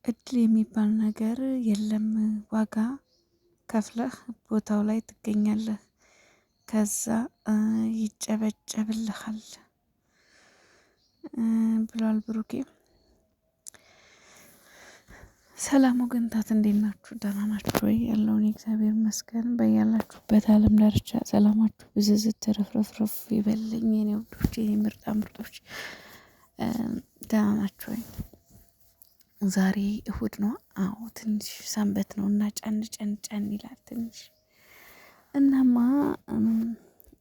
እድል የሚባል ነገር የለም። ዋጋ ከፍለህ ቦታው ላይ ትገኛለህ። ከዛ ይጨበጨብልሃል ብሏል ብሩኬ። ሰላም ወገንታት እንዴት ናችሁ? ደህና ናችሁ ወይ? ያለውን እግዚአብሔር ይመስገን። በያላችሁበት ዓለም ዳርቻ ሰላማችሁ ብዝዝት ትረፍረፍረፍ ይበልኝ የኔ ውዶች፣ የኔ ምርጣ ምርጦች ደህና ናችሁ ወይ? ዛሬ እሁድ ነው። አዎ ትንሽ ሰንበት ነው እና ጫን ጫን ጫን ይላል ትንሽ። እናማ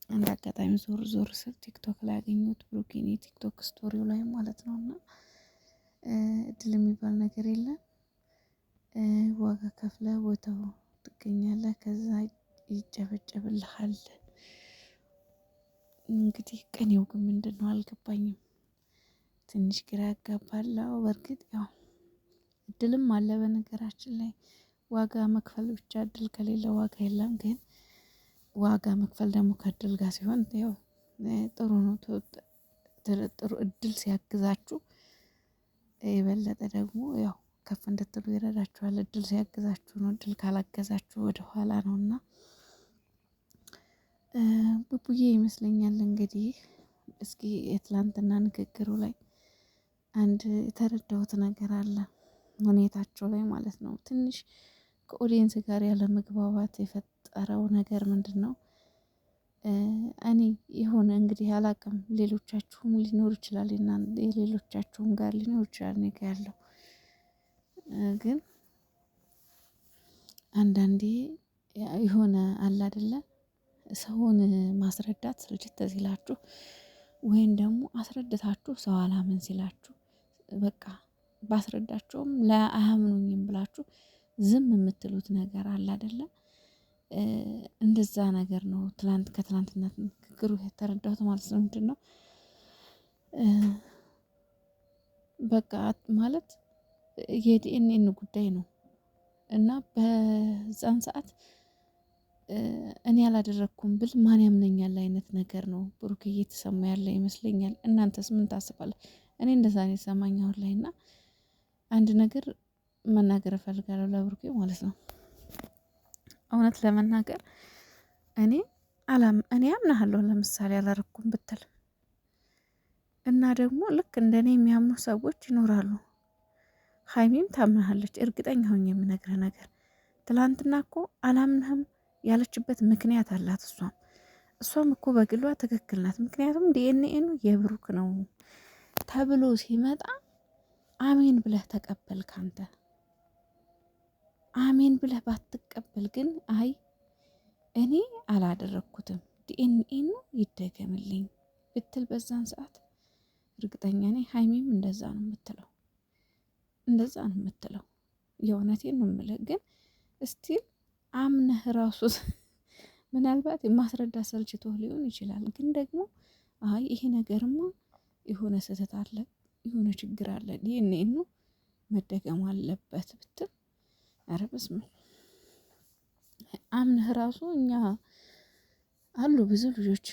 እንደ አጋጣሚ ዞር ዞር ስል ቲክቶክ ላይ ያገኘሁት ብሩኬን የቲክቶክ ስቶሪው ላይ ማለት ነው። እና እድል የሚባል ነገር የለም። ዋጋ ከፍለ ቦታው ትገኛለህ፣ ከዛ ይጨበጨብልሃል። እንግዲህ ቅኔው ግን ምንድነው አልገባኝም። ትንሽ ግራ ያጋባል። በእርግጥ ያው እድልም አለ በነገራችን ላይ ዋጋ መክፈል ብቻ እድል ከሌለ ዋጋ የለም። ግን ዋጋ መክፈል ደግሞ ከእድል ጋር ሲሆን ያው ጥሩ ነው። ጥሩ እድል ሲያግዛችሁ የበለጠ ደግሞ ያው ከፍ እንድትሉ ይረዳችኋል። እድል ሲያግዛችሁ ነው። እድል ካላገዛችሁ ወደ ኋላ ነውና ቡቡዬ ይመስለኛል እንግዲህ እስኪ የትላንትና ንግግሩ ላይ አንድ የተረዳሁት ነገር አለ። ሁኔታቸው ላይ ማለት ነው። ትንሽ ከኦዲየንስ ጋር ያለ መግባባት የፈጠረው ነገር ምንድነው? እኔ የሆነ እንግዲህ አላቅም፣ ሌሎቻችሁም ሊኖር ይችላል፣ የሌሎቻችሁም ጋር ሊኖር ይችላል። እኔ ጋር ያለው ግን አንዳንዴ የሆነ አለ አይደለ፣ ሰውን ማስረዳት ስልችት ሲላችሁ ወይም ደግሞ አስረድታችሁ ሰው አላምን ሲላችሁ በቃ ባስረዳቸውም ለአያምኑኝም ብላችሁ ዝም የምትሉት ነገር አለ አይደለ? እንደዛ ነገር ነው። ከትላንትና ንግግሩ የተረዳሁት ማለት ነው። ምንድነው በቃ ማለት የዲኤንኤን ጉዳይ ነው እና በዛን ሰዓት እኔ አላደረኩም ብል ማን ያምነኛል አይነት ነገር ነው ብሩክ እየተሰማ ያለ ይመስለኛል። እናንተስ ምን ታስባለህ? እኔ እንደዛ ነው የተሰማኝ አሁን ላይ። እና አንድ ነገር መናገር እፈልጋለሁ ለብሩኬ ማለት ነው። እውነት ለመናገር እኔ አምናሃለሁ ለምሳሌ አላረኩም ብትል እና ደግሞ ልክ እንደኔ የሚያምኑ ሰዎች ይኖራሉ። ሀይሚም ታምናሃለች እርግጠኛ ሆኜ የምነግርህ ነገር ትላንትና እኮ አላምንህም ያለችበት ምክንያት አላት። እሷም እኮ በግሏ ትክክል ናት። ምክንያቱም ዲኤንኤኑ የብሩክ ነው ተብሎ ሲመጣ አሜን ብለህ ተቀበልክ። አንተ አሜን ብለህ ባትቀበል ግን አይ እኔ አላደረኩትም ዲኤንኤኑ ይደገምልኝ ብትል በዛን ሰዓት እርግጠኛ ነኝ ሀይሚም እንደዛ ነው የምትለው። እንደዛ ነው የምትለው። የእውነቴን ነው የምልህ። ግን እስቲል አምነህ ራሱ ምናልባት የማስረዳት ሰልችቶህ ሊሆን ይችላል። ግን ደግሞ አይ ይሄ ነገርማ የሆነ ስህተት አለ፣ የሆነ ችግር አለ፣ ዲኤንኤኑ መደገም አለበት ብትል ኧረ በስመ አብ አምነህ ራሱ እኛ አሉ ብዙ ልጆች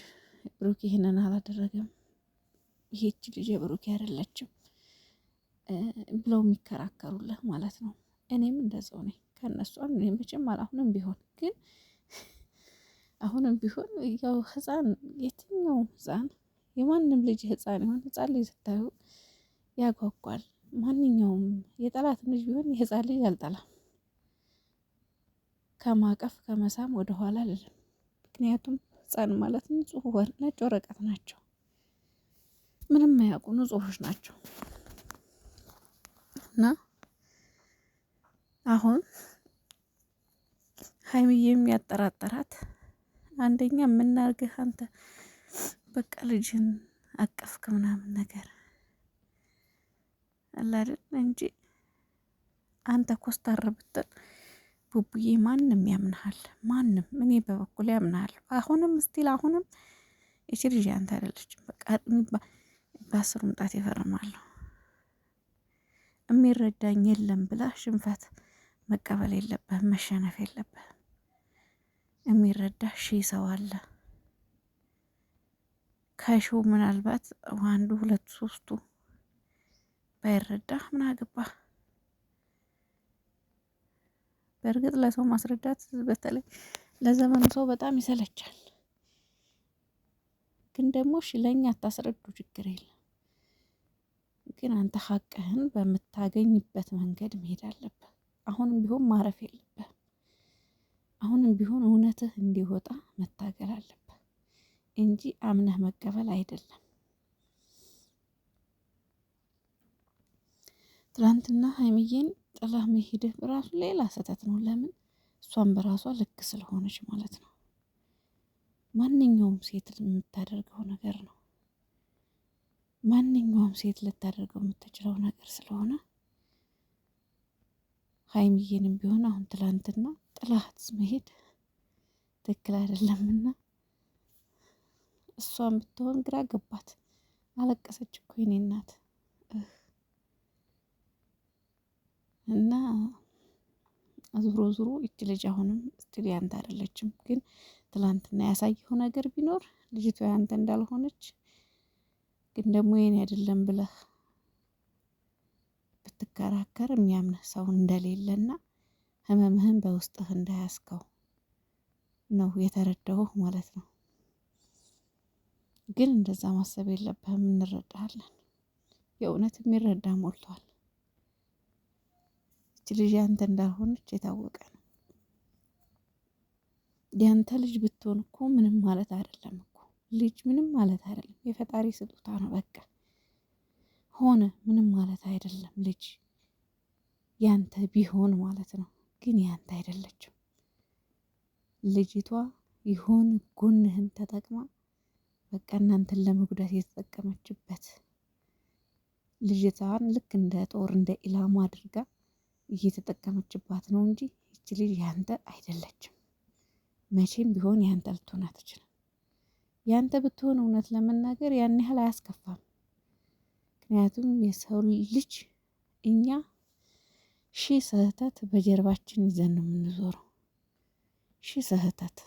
ብሩክ ይሄንን አላደረገም፣ ይሄች ልጅ የብሩክ አይደለችም ብለው የሚከራከሩልህ ማለት ነው። እኔም እንደዛው ነኝ ከነሱ እኔ መቼም አሁንም ቢሆን ግን አሁንም ቢሆን ያው ህፃን የትኛውም ህፃን የማንም ልጅ ህፃን ይሆን ህፃን ልጅ ስታዩ ያጓጓል። ማንኛውም የጠላት ልጅ ቢሆን የህፃን ልጅ አልጠላም። ከማቀፍ ከመሳም ወደ ኋላ አልልም። ምክንያቱም ህፃን ማለት ንጹህ ነጭ ወረቀት ናቸው። ምንም አያውቁ ንጹሆች ናቸው። እና አሁን ሀይሚዬ የሚያጠራጥራት አንደኛ የምናርግህ አንተ በቃ ልጅን አቀፍክ ምናምን ነገር አለ አይደል እንጂ አንተ ኮስታር ብትል ቡቡዬ ማንም ያምናሃል። ማንም እኔ በበኩሌ ያምናሃል። አሁንም ስቲል አሁንም እቺ ልጅ አንተ አይደለችም። በቃ በአስሩ ጣት ይፈርማለሁ። የሚረዳኝ የለም ብላ ሽንፈት መቀበል የለብህም፣ መሸነፍ የለብህም። የሚረዳህ ሺህ ሰው አለ። ከሺው ምናልባት አንዱ ሁለቱ ሶስቱ ባይረዳህ ምን አገባህ? በእርግጥ ለሰው ማስረዳት በተለይ ለዘመኑ ሰው በጣም ይሰለቻል። ግን ደግሞ እሺ ለእኛ አታስረዱ ችግር የለም። ግን አንተ ሀቅህን በምታገኝበት መንገድ መሄድ አለብህ። አሁንም ቢሆን ማረፍ የለብህም። አሁንም ቢሆን እውነትህ እንዲወጣ መታገል አለብህ እንጂ አምነህ መቀበል አይደለም። ትላንትና ሀይሚዬን ጥላህ መሄድህ በራሱ ሌላ ስህተት ነው። ለምን? እሷን በራሷ ልክ ስለሆነች ማለት ነው። ማንኛውም ሴት የምታደርገው ነገር ነው። ማንኛውም ሴት ልታደርገው የምትችለው ነገር ስለሆነ ሀይሚዬንም ቢሆን አሁን ትላንትና ጥላት መሄድ ትክክል አይደለምና እሷን ብትሆን ግራ ገባት። አለቀሰች እኮ የኔ እናት እና ዙሮ ዙሮ እች ልጅ አሁንም ስትል ያንተ አይደለችም። ግን ትላንትና ያሳየው ነገር ቢኖር ልጅቷ ያንተ እንዳልሆነች ግን ደግሞ የኔ አይደለም ብለህ ብትከራከር የሚያምንህ ሰው እንደሌለና ህመምህን በውስጥህ እንዳያስከው ነው የተረዳሁህ ማለት ነው። ግን እንደዛ ማሰብ የለብህም፣ እንረዳሃለን። የእውነት የሚረዳ ሞልቷል። እች ልጅ ያንተ እንዳልሆነች የታወቀ ነው። ያንተ ልጅ ብትሆን እኮ ምንም ማለት አይደለም እኮ። ልጅ ምንም ማለት አይደለም፣ የፈጣሪ ስጦታ ነው። በቃ ሆነ ምንም ማለት አይደለም። ልጅ ያንተ ቢሆን ማለት ነው። ግን ያንተ አይደለችም ልጅቷ። ይሆን ጎንህን ተጠቅማ በቃ እናንተን ለመጉዳት የተጠቀመችበት ልጅቷን ልክ እንደ ጦር እንደ ኢላማ አድርጋ እየተጠቀመችባት ነው እንጂ ይች ልጅ ያንተ አይደለችም። መቼም ቢሆን ያንተ ልትሆን አትችልም። ያንተ ብትሆን እውነት ለመናገር ያን ያህል አያስከፋም። ምክንያቱም የሰው ልጅ እኛ ሺህ ስህተት በጀርባችን ይዘን ነው የምንዞረው፣ ሺህ ስህተት።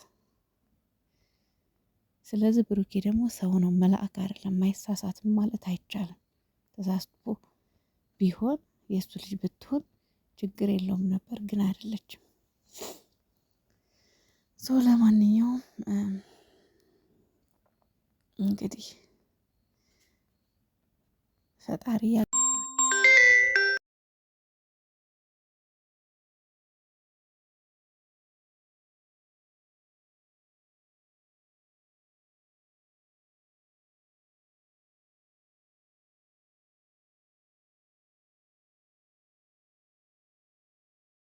ስለዚህ ብሩኬ ደግሞ ሰው ነው፣ መልአክ አይደለም፣ አይሳሳትም ማለት አይቻልም። ተሳስቶ ቢሆን የእሱ ልጅ ብትሆን ችግር የለውም ነበር፣ ግን አይደለችም። ሰው ለማንኛውም እንግዲህ ፈጣሪ